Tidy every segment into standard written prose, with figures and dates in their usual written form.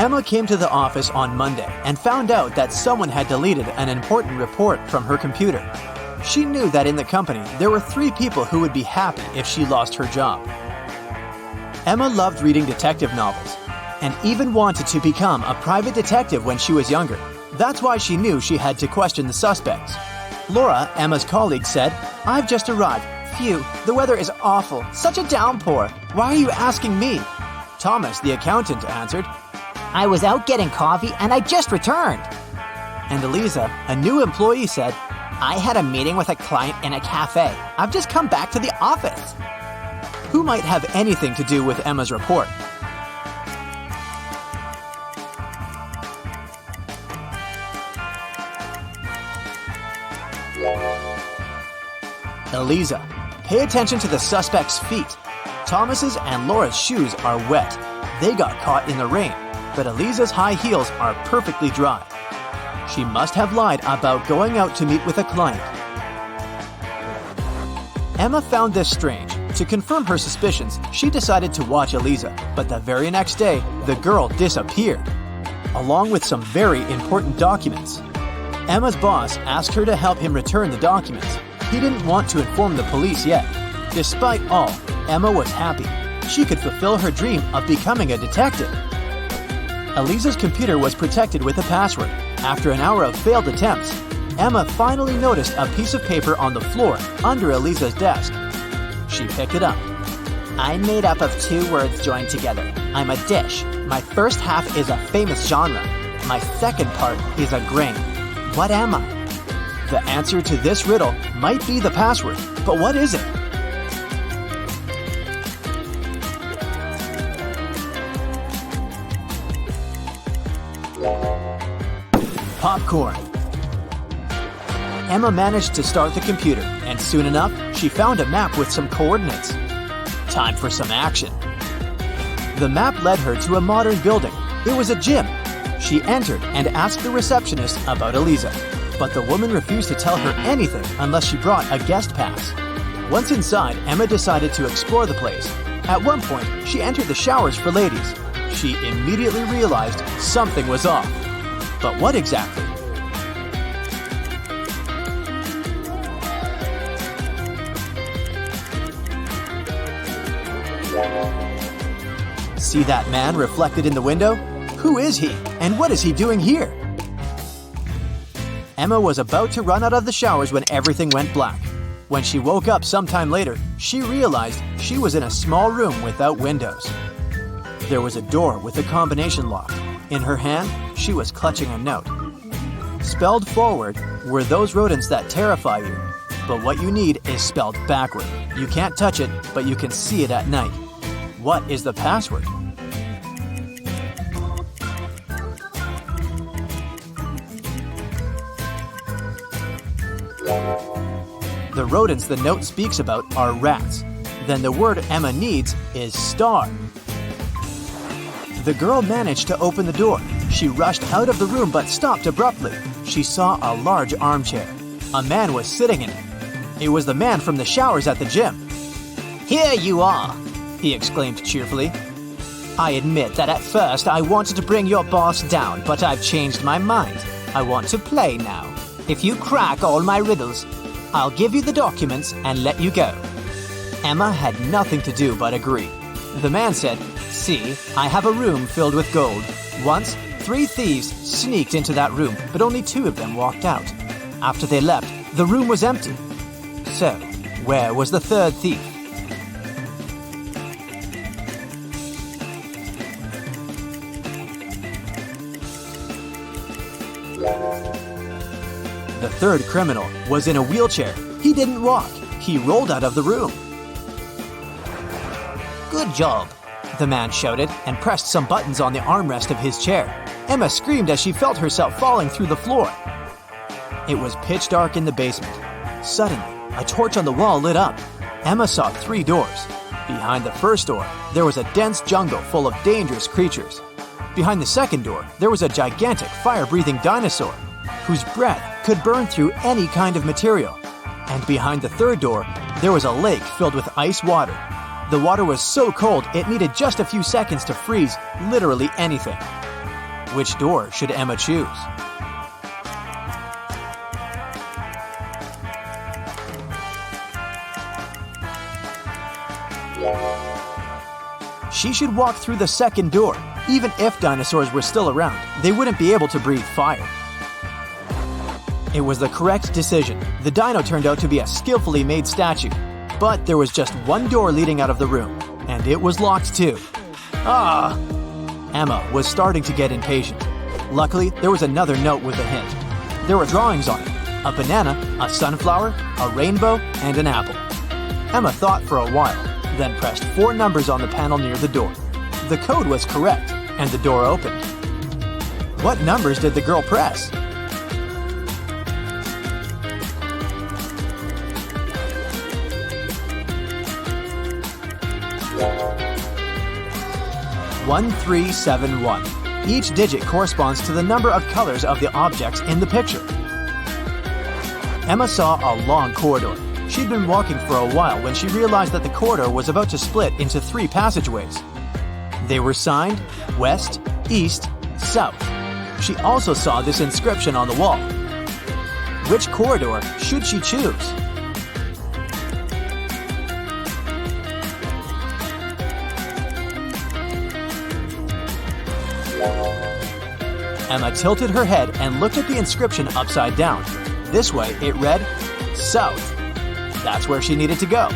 Emma came to the office on Monday and found out that someone had deleted an important report from her computer. She knew that in the company there were 3 people who would be happy if she lost her job. Emma loved reading detective novels and even wanted to become a private detective when she was younger. That's why she knew she had to question the suspects. Laura, Emma's colleague, said, "I've just arrived. Phew, the weather is awful. Such a downpour. Why are you asking me?" Thomas, the accountant, answered, "I was out getting coffee and I just returned." And Eliza, a new employee, said, "I had a meeting with a client in a cafe. I've just come back to the office." Who might have anything to do with Emma's report? Eliza. Pay attention to the suspect's feet. Thomas's and Laura's shoes are wet. They got caught in the rain, but Eliza's high heels are perfectly dry. She must have lied about going out to meet with a client. Emma found this strange. To confirm her suspicions, she decided to watch Eliza, but the very next day, the girl disappeared, along with some very important documents. Emma's boss asked her to help him return the documents. He didn't want to inform the police yet. Despite all, Emma was happy. She could fulfill her dream of becoming a detective. Eliza's computer was protected with a password. After an hour of failed attempts, Emma finally noticed a piece of paper on the floor under Eliza's desk. She picked it up. "I'm made up of 2 words joined together. I'm a dish. My first half is a famous genre. My second part is a grain. What am I?" The answer to this riddle might be the password, but what is it? Popcorn. Emma managed to start the computer, and soon enough, she found a map with some coordinates. Time for some action. The map led her to a modern building. It was a gym. She entered and asked the receptionist about Eliza, but the woman refused to tell her anything unless she brought a guest pass. Once inside, Emma decided to explore the place. At one point, she entered the showers for ladies. She immediately realized something was off. But what exactly? See that man reflected in the window? Who is he, and what is he doing here? Emma was about to run out of the showers when everything went black. When she woke up sometime later, she realized she was in a small room without windows. There was a door with a combination lock. In her hand, she was clutching a note. Spelled forward were those rodents that terrify you. But what you need is spelled backward. You can't touch it, but you can see it at night. What is the password? The rodents the note speaks about are rats. Then the word Emma needs is star. The girl managed to open the door. She rushed out of the room but stopped abruptly. She saw a large armchair. A man was sitting in it. It was the man from the showers at the gym. "Here you are," he exclaimed cheerfully. "I admit that at first I wanted to bring your boss down, but I've changed my mind. I want to play now. If you crack all my riddles, I'll give you the documents and let you go." Emma had nothing to do but agree. The man said, "See, I have a room filled with gold. Once, 3 thieves sneaked into that room, but only 2 of them walked out. After they left, the room was empty. So, where was the 3rd thief?" The 3rd criminal was in a wheelchair. He didn't walk. He rolled out of the room. "Good job," the man shouted and pressed some buttons on the armrest of his chair. Emma screamed as she felt herself falling through the floor. It was pitch dark in the basement. Suddenly, a torch on the wall lit up. Emma saw 3 doors. Behind the first door, there was a dense jungle full of dangerous creatures. Behind the second door, there was a gigantic fire-breathing dinosaur whose breath could burn through any kind of material. And behind the third door, there was a lake filled with ice water. The water was so cold it needed just a few seconds to freeze literally anything. Which door should Emma choose? She should walk through the second door. Even if dinosaurs were still around, they wouldn't be able to breathe fire. It was the correct decision. The dino turned out to be a skillfully made statue. But there was just one door leading out of the room, and it was locked too. Ah! Emma was starting to get impatient. Luckily, there was another note with a hint. There were drawings on it. A banana, a sunflower, a rainbow, and an apple. Emma thought for a while, then pressed 4 numbers on the panel near the door. The code was correct, and the door opened. What numbers did the girl press? One, 3, 7, 1. Each digit corresponds to the number of colors of the objects in the picture. Emma saw a long corridor. She'd been walking for a while when she realized that the corridor was about to split into 3 passageways. They were signed West, East, South. She also saw this inscription on the wall. Which corridor should she choose? Emma tilted her head and looked at the inscription upside down. This way, it read, South. That's where she needed to go.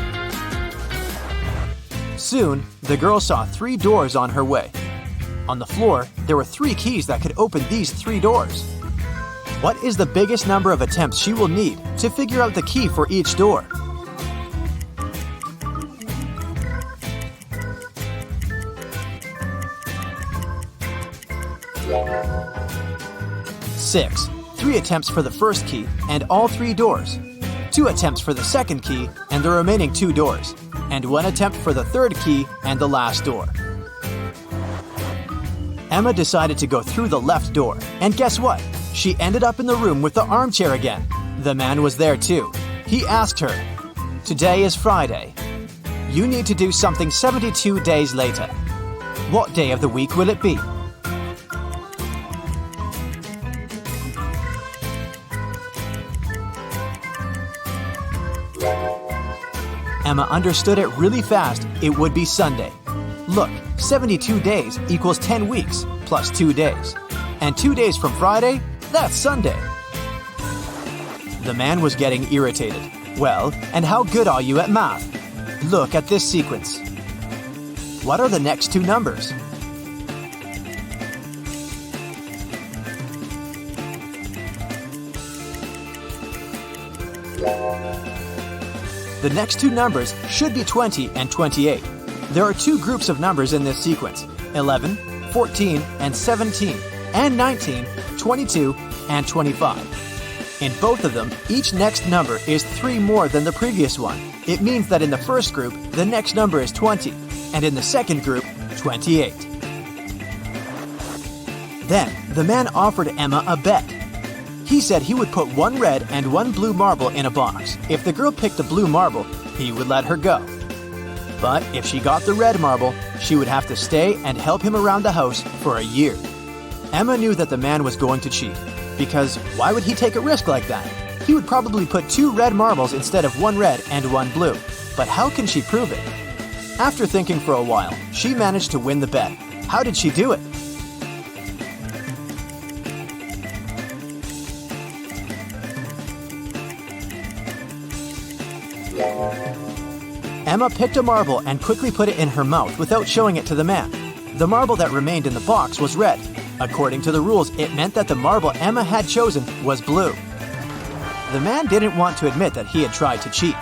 Soon, the girl saw 3 doors on her way. On the floor, there were 3 keys that could open these 3 doors. What is the biggest number of attempts she will need to figure out the key for each door? Six. 3 attempts for the first key and all 3 doors. 2 attempts for the second key and the remaining 2 doors. And 1 attempt for the third key and the last door. Emma decided to go through the left door. And guess what? She ended up in the room with the armchair again. The man was there too. He asked her, "Today is Friday. You need to do something 72 days later. What day of the week will it be?" Emma understood it really fast. It would be Sunday. Look, 72 days equals 10 weeks plus 2 days. And 2 days from Friday, that's Sunday. The man was getting irritated. "Well, and how good are you at math? Look at this sequence. What are the next 2 numbers?" The next 2 numbers should be 20 and 28. There are 2 groups of numbers in this sequence, 11, 14, and 17, and 19, 22, and 25. In both of them, each next number is 3 more than the previous one. It means that in the first group, the next number is 20, and in the second group, 28. Then, the man offered Emma a bet. He said he would put 1 red and 1 blue marble in a box. If the girl picked the blue marble, he would let her go. But if she got the red marble, she would have to stay and help him around the house for a year. Emma knew that the man was going to cheat, because why would he take a risk like that? He would probably put 2 red marbles instead of 1 red and 1 blue. But how can she prove it? After thinking for a while, she managed to win the bet. How did she do it? Emma picked a marble and quickly put it in her mouth without showing it to the man. The marble that remained in the box was red. According to the rules, it meant that the marble Emma had chosen was blue. The man didn't want to admit that he had tried to cheat.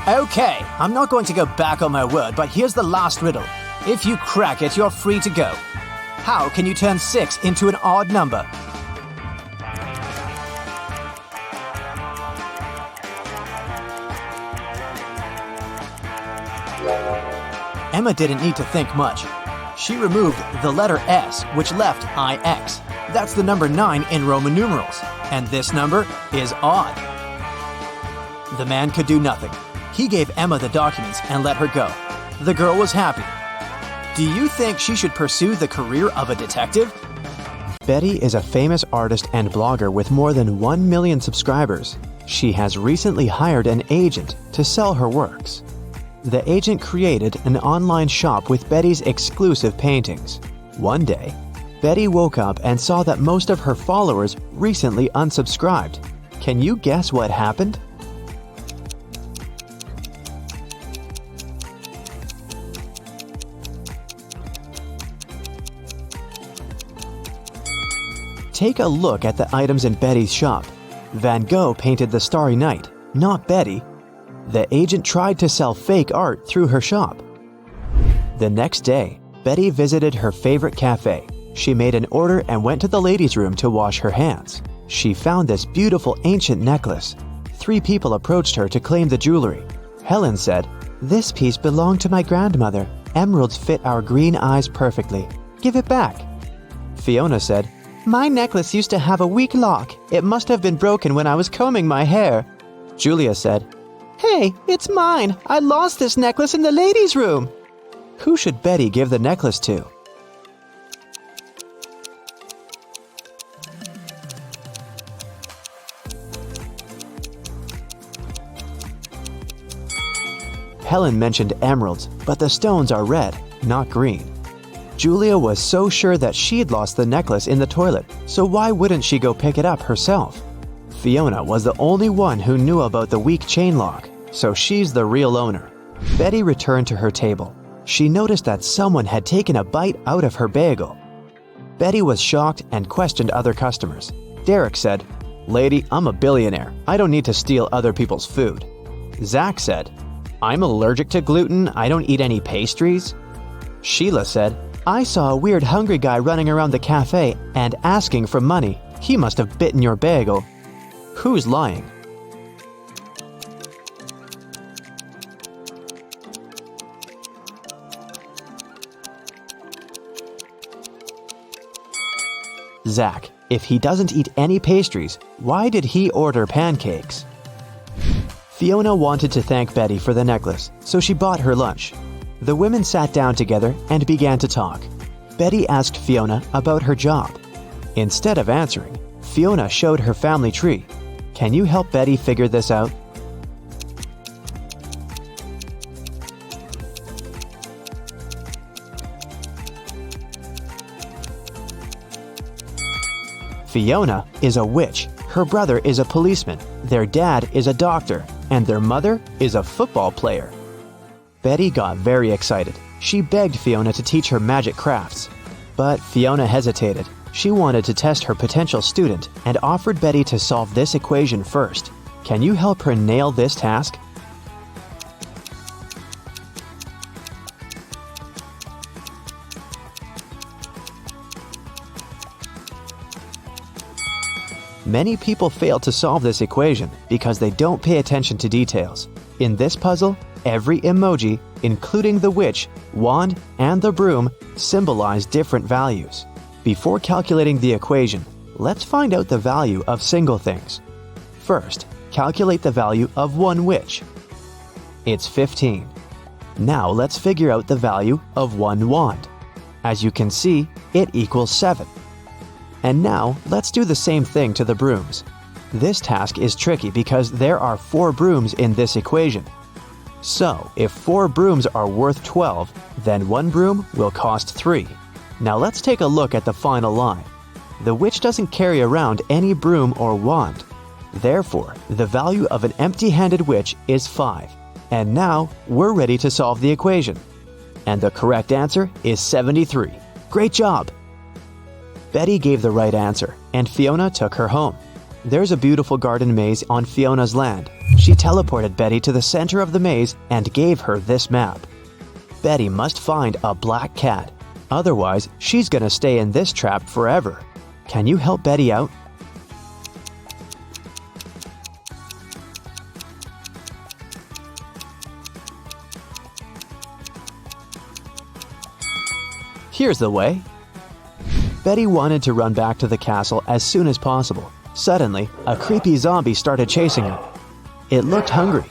"Okay, I'm not going to go back on my word, but here's the last riddle. If you crack it, you're free to go. How can you turn 6 into an odd number?" Emma didn't need to think much. She removed the letter S, which left IX. That's the number 9 in Roman numerals, and this number is odd. The man could do nothing. He gave Emma the documents and let her go. The girl was happy. Do you think she should pursue the career of a detective? Betty is a famous artist and blogger with more than 1 million subscribers. She has recently hired an agent to sell her works. The agent created an online shop with Betty's exclusive paintings. One day, Betty woke up and saw that most of her followers recently unsubscribed. Can you guess what happened? Take a look at the items in Betty's shop. Van Gogh painted the Starry Night, not Betty. The agent tried to sell fake art through her shop. The next day, Betty visited her favorite cafe. She made an order and went to the ladies' room to wash her hands. She found this beautiful ancient necklace. 3 people approached her to claim the jewelry. Helen said, "This piece belonged to my grandmother. Emeralds fit our green eyes perfectly. Give it back." Fiona said, "My necklace used to have a weak lock. It must have been broken when I was combing my hair." Julia said, "Hey, it's mine. I lost this necklace in the ladies' room." Who should Betty give the necklace to? Helen mentioned emeralds, but the stones are red, not green. Julia was so sure that she'd lost the necklace in the toilet, so why wouldn't she go pick it up herself? Fiona was the only one who knew about the weak chain lock, so she's the real owner. Betty returned to her table. She noticed that someone had taken a bite out of her bagel. Betty was shocked and questioned other customers. Derek said, "Lady, I'm a billionaire. I don't need to steal other people's food." Zach said, "I'm allergic to gluten. I don't eat any pastries." Sheila said, "I saw a weird hungry guy running around the cafe and asking for money. He must have bitten your bagel." Who's lying? Zach. If he doesn't eat any pastries, why did he order pancakes? Fiona wanted to thank Betty for the necklace, so she bought her lunch. The women sat down together and began to talk. Betty asked Fiona about her job. Instead of answering, Fiona showed her family tree. Can you help Betty figure this out? Fiona is a witch. Her brother is a policeman. Their dad is a doctor. And their mother is a football player. Betty got very excited. She begged Fiona to teach her magic crafts. But Fiona hesitated. She wanted to test her potential student and offered Betty to solve this equation first. Can you help her nail this task? Many people fail to solve this equation because they don't pay attention to details. In this puzzle, every emoji, including the witch, wand, and the broom, symbolize different values. Before calculating the equation, let's find out the value of single things. First, calculate the value of one witch. It's 15. Now let's figure out the value of one wand. As you can see, it equals 7. And now, let's do the same thing to the brooms. This task is tricky because there are 4 brooms in this equation. So, if 4 brooms are worth 12, then 1 broom will cost 3. Now let's take a look at the final line. The witch doesn't carry around any broom or wand. Therefore, the value of an empty-handed witch is 5. And now, we're ready to solve the equation. And the correct answer is 73. Great job! Betty gave the right answer, and Fiona took her home. There's a beautiful garden maze on Fiona's land. She teleported Betty to the center of the maze and gave her this map. Betty must find a black cat. Otherwise, she's gonna stay in this trap forever. Can you help Betty out? Here's the way. Betty wanted to run back to the castle as soon as possible. Suddenly, a creepy zombie started chasing her. It looked hungry.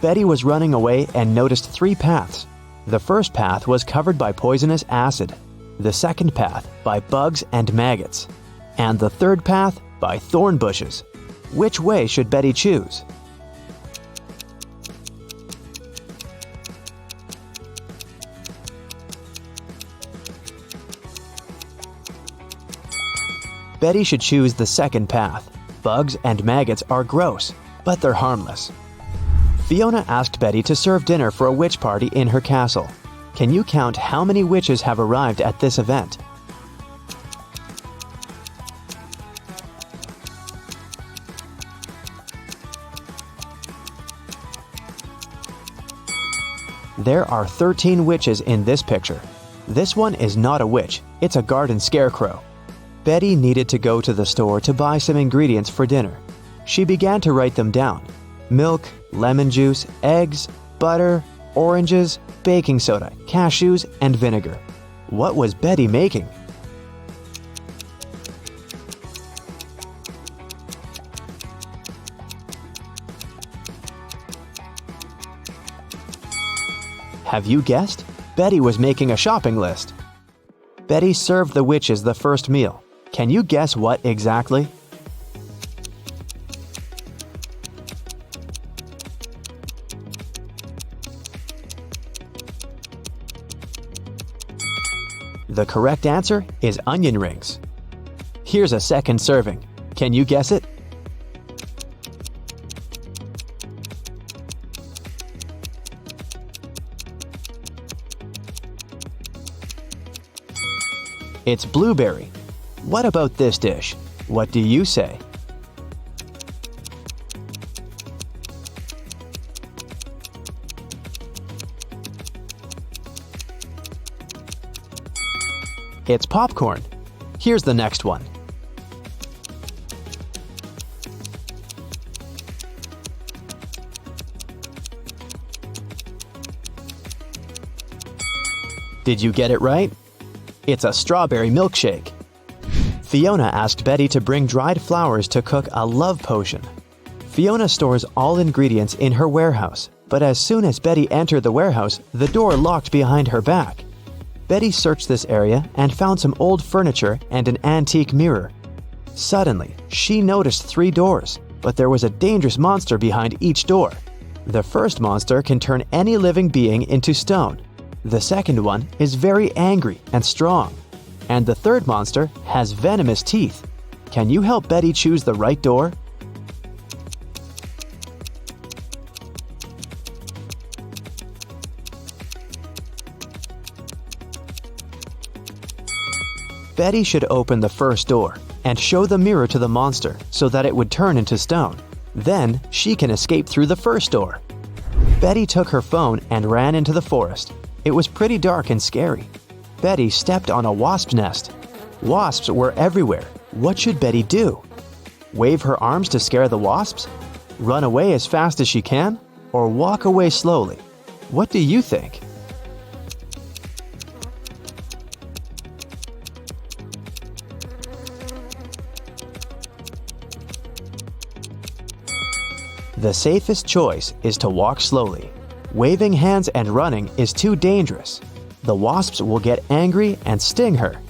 Betty was running away and noticed 3 paths. The first path was covered by poisonous acid. The second path by bugs and maggots. and the third path by thorn bushes. Which way should Betty choose? Betty should choose the second path. Bugs and maggots are gross, but they're harmless. Fiona asked Betty to serve dinner for a witch party in her castle. Can you count how many witches have arrived at this event? There are 13 witches in this picture. This one is not a witch, it's a garden scarecrow. Betty needed to go to the store to buy some ingredients for dinner. She began to write them down. Milk, lemon juice, eggs, butter, oranges, baking soda, cashews, and vinegar. What was Betty making? Have you guessed? Betty was making a shopping list. Betty served the witches the first meal. Can you guess what exactly? The correct answer is onion rings. Here's a second serving. Can you guess it? It's blueberry. What about this dish? What do you say? It's popcorn. Here's the next one. Did you get it right? It's a strawberry milkshake. Fiona asked Betty to bring dried flowers to cook a love potion. Fiona stores all ingredients in her warehouse, but as soon as Betty entered the warehouse, the door locked behind her back. Betty searched this area and found some old furniture and an antique mirror. Suddenly, she noticed 3 doors, but there was a dangerous monster behind each door. The first monster can turn any living being into stone. The second one is very angry and strong. And the third monster has venomous teeth. Can you help Betty choose the right door? Betty should open the first door and show the mirror to the monster so that it would turn into stone. Then she can escape through the first door. Betty took her phone and ran into the forest. It was pretty dark and scary. Betty stepped on a wasp's nest. Wasps were everywhere. What should Betty do? Wave her arms to scare the wasps? Run away as fast as she can? Or walk away slowly? What do you think? The safest choice is to walk slowly. Waving hands and running is too dangerous. The wasps will get angry and sting her.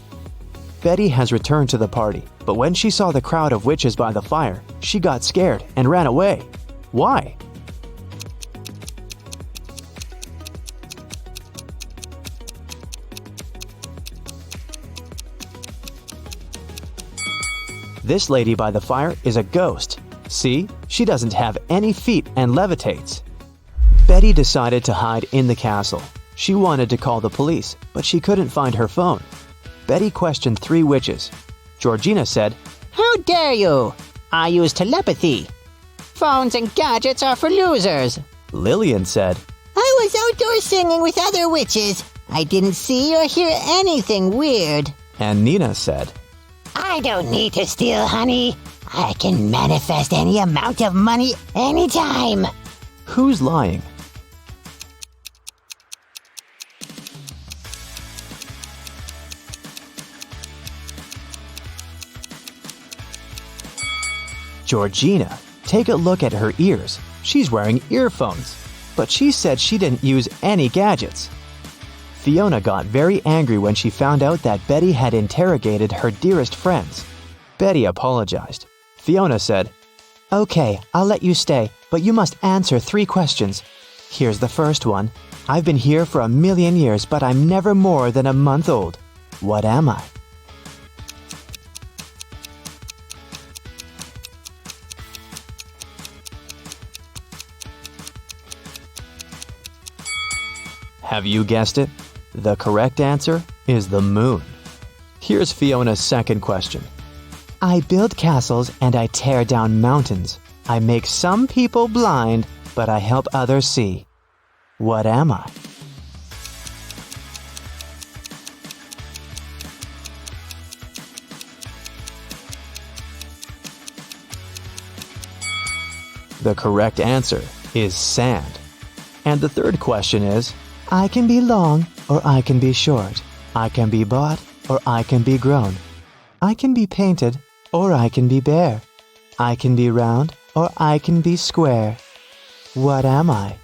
Betty has returned to the party, but when she saw the crowd of witches by the fire, she got scared and ran away. Why? This lady by the fire is a ghost. See, she doesn't have any feet and levitates. Betty decided to hide in the castle. She wanted to call the police, but she couldn't find her phone. Betty questioned 3 witches. Georgina said, How dare you? I use telepathy. Phones and gadgets are for losers. Lillian said, I was outdoors singing with other witches. I didn't see or hear anything weird. and Nina said, I don't need to steal honey. I can manifest any amount of money anytime. Who's lying? Georgina, take a look at her ears. She's wearing earphones, but she said she didn't use any gadgets. Fiona got very angry when she found out that Betty had interrogated her dearest friends. Betty apologized. Fiona said, Okay, I'll let you stay, but you must answer 3 questions. Here's the first one. I've been here for 1,000,000 years, but I'm never more than a month old. What am I? Have you guessed it? The correct answer is the moon. Here's Fiona's second question. I build castles and I tear down mountains. I make some people blind, but I help others see. What am I? The correct answer is sand. And the third question is, I can be long or I can be short. I can be bought or I can be grown. I can be painted or I can be bare. I can be round or I can be square. What am I?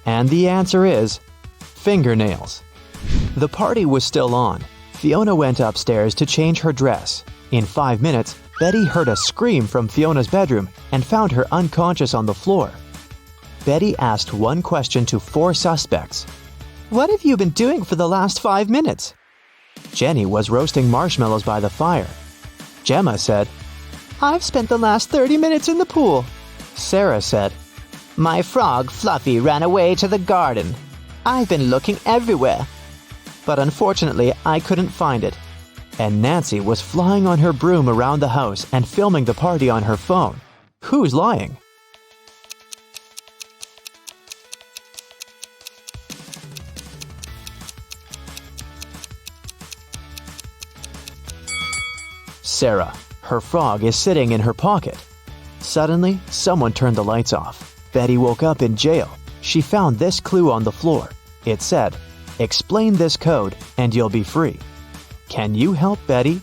And the answer is fingernails. The party was still on. Fiona went upstairs to change her dress. In 5 minutes, Betty heard a scream from Fiona's bedroom and found her unconscious on the floor. Betty asked one question to 4 suspects. What have you been doing for the last 5 minutes? Jenny was roasting marshmallows by the fire. Gemma said, I've spent the last 30 minutes in the pool. Sarah said, My frog Fluffy ran away to the garden. I've been looking everywhere, but unfortunately I couldn't find it. And Nancy was flying on her broom around the house and filming the party on her phone. Who's lying? Sarah. Her frog is sitting in her pocket. Suddenly, someone turned the lights off. Betty woke up in jail. She found this clue on the floor. It said, explain this code and you'll be free. Can you help Betty?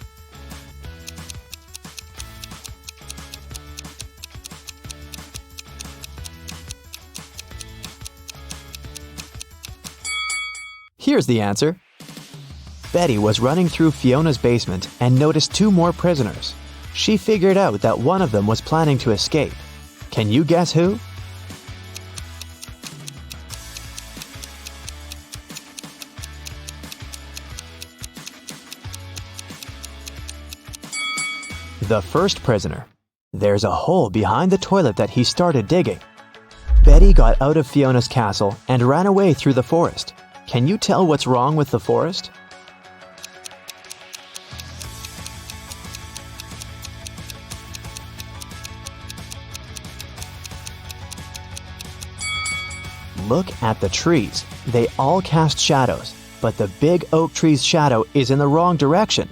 Here's the answer. Betty was running through Fiona's basement and noticed 2 more prisoners. She figured out that one of them was planning to escape. Can you guess who? The first prisoner. There's a hole behind the toilet that he started digging. Betty got out of Fiona's castle and ran away through the forest. Can you tell what's wrong with the forest? Look at the trees. They all cast shadows, but the big oak tree's shadow is in the wrong direction.